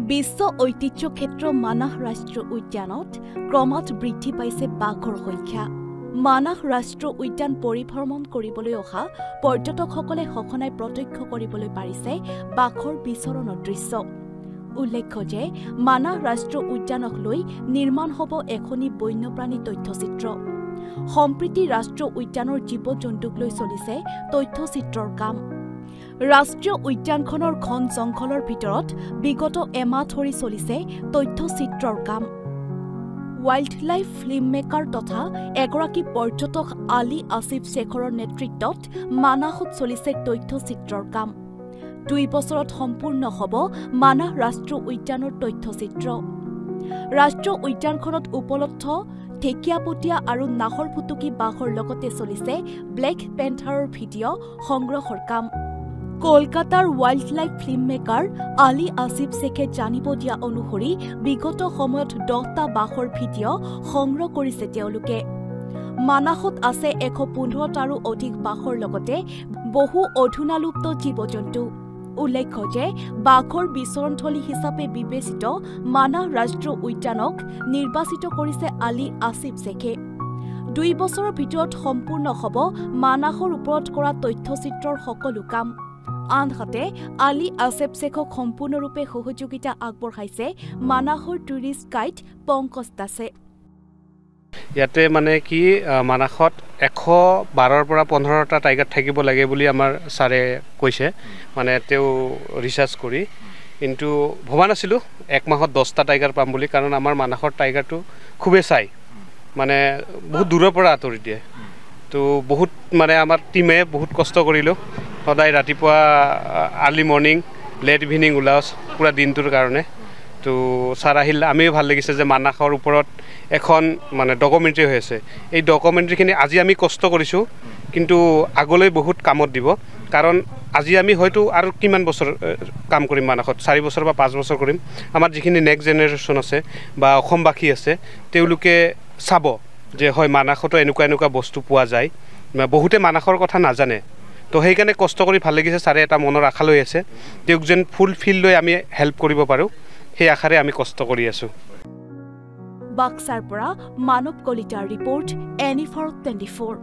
বিশ্ব ঐতিহ্য ক্ষেত্ৰ মানাহ ৰাষ্ট্ৰীয় উদ্যানত ক্ৰমাৎ বৃদ্ধি পাইছে বাঘৰ সংখ্যা। মানাহ ৰাষ্ট্ৰীয় উদ্যান পৰিভ্ৰমণ কৰিবলৈ অহা পৰ্যটকসকলে সঘনাই প্ৰত্যক্ষ কৰিবলৈ পাৰিছে বাঘৰ বিচৰণৰ দৃশ্য। উল্লেখ্য যে মানাহ ৰাষ্ট্ৰীয় উদ্যানক লৈ নিৰ্মাণ হ'ব এখনি বন্যপ্ৰাণী তথ্যচিত্ৰ। সম্প্ৰীতি ৰাষ্ট্ৰীয় উদ্যানৰ জীৱ-জন্তুক লৈ চলিছে তথ্যচিত্ৰৰ কাম। ৰাষ্ট্ৰীয় উদ্যানখনৰ ঘন জংঘলৰ ভিতৰত বিগত এমাহ ধৰি চলিছে তথ্যচিত্ৰৰ কাম। ৱাইল্ড লাইফ ফিল্ম মেকাৰ তথা এগৰাকী পৰ্যটক আলী আসিফ শেখৰৰ নেতৃত্বত মানাহত চলিছে তথ্যচিত্ৰৰ কাম। 2 বছৰত সম্পূৰ্ণ হ'ব মানাহ ৰাষ্ট্ৰীয় উদ্যানৰ তথ্যচিত্ৰ। ৰাষ্ট্ৰীয় উদ্যানখনত উপলব্ধ ঢেকীয়াপতীয়া আৰু নাহৰফুটুকী বাঘৰ লগতে চলিছে ব্লেক পেন্থাৰৰ ভিডিঅ' সংগ্ৰহৰ কাম। কলকাতাৰ wild life film maker Ali Asif শেখে জানিব দিয়া অনুসৰি বিগত সময়ত 10টা বাঘৰ ভিডিঅ' সংগ্ৰহ কৰিছে তেওঁলোকে। মানাহত আছে 115টাৰো অধিক বাঘৰ লগতে বহু অধুনালুপ্ত জীৱ-জন্তু। উল্লেখ্য যে বাঘৰ বিচৰণথলী হিচাপে বিবেচিত মানাহ ৰাষ্ট্ৰীয় উদ্যানক নিৰ্বাচিত কৰিছে আলী আসিফ শেখে। 2 বছৰৰ ভিতৰত সম্পূৰ্ণ হ'ব মানাহৰ ওপৰত কৰা তথ্যচিত্ৰৰ সকলো কাম। আনহাতে আলী আসিফ শেখক সম্পূৰ্ণৰূপে সহযোগিতা আগবঢ়াইছে মানাহৰ টুৰিষ্ট গাইড পংকজ দাসে। ইয়াতে মানে কি মানাহত 112ৰ পৰা 15টা টাইগাৰ থাকিব লাগে বুলি আমাৰ ছাৰে কৈছে, মানে তেওঁ ৰিচাৰ্চ কৰি। কিন্তু ভবা নাছিলোঁ 1 মাহত 10টা টাইগাৰ পাম বুলি, কাৰণ আমাৰ মানাহৰ টাইগাৰটো খুবেই চাই, মানে বহুত দূৰৰ পৰা আঁতৰি দিয়ে। তো বহুত মানে আমাৰ টিমে বহুত কষ্ট কৰিলোঁ, সদায় ৰাতিপুৱা আৰ্লি মৰ্ণিং লেট ইভিনিং ওলাওঁ পুৰা দিনটোৰ কাৰণে। তো ছাৰ আহিল, আমিও ভাল লাগিছে যে মানাহৰ ওপৰত এখন মানে ডকুমেণ্টাৰী হৈ আছে। এই ডকুমেণ্টাৰীখিনি আজি আমি কষ্ট কৰিছোঁ, কিন্তু আগলৈ বহুত কামত দিব। কাৰণ আজি আমি হয়তো আৰু কিমান বছৰ কাম কৰিম মানাহত, 4 বছৰ বা 5 বছৰ কৰিম। আমাৰ যিখিনি নেক্সট জেনেৰেশ্যন আছে বা অসমবাসী আছে, তেওঁলোকে চাব যে হয় মানাহতো এনেকুৱা বস্তু পোৱা যায়। বহুতে মানাহৰ কথা নাজানে, তো সেইকাৰণে কষ্ট কৰি ভাল লাগিছে। ছাৰে এটা মনৰ আশা লৈ আছে, তেওঁক যেন ফুলফিল লৈ আমি হেল্প কৰিব পাৰোঁ, সেই আশাৰে আমি কষ্ট কৰি আছোঁ। বাক্সাৰ পৰা মানৱ কলিতাৰ ৰিপৰ্ট, NE24।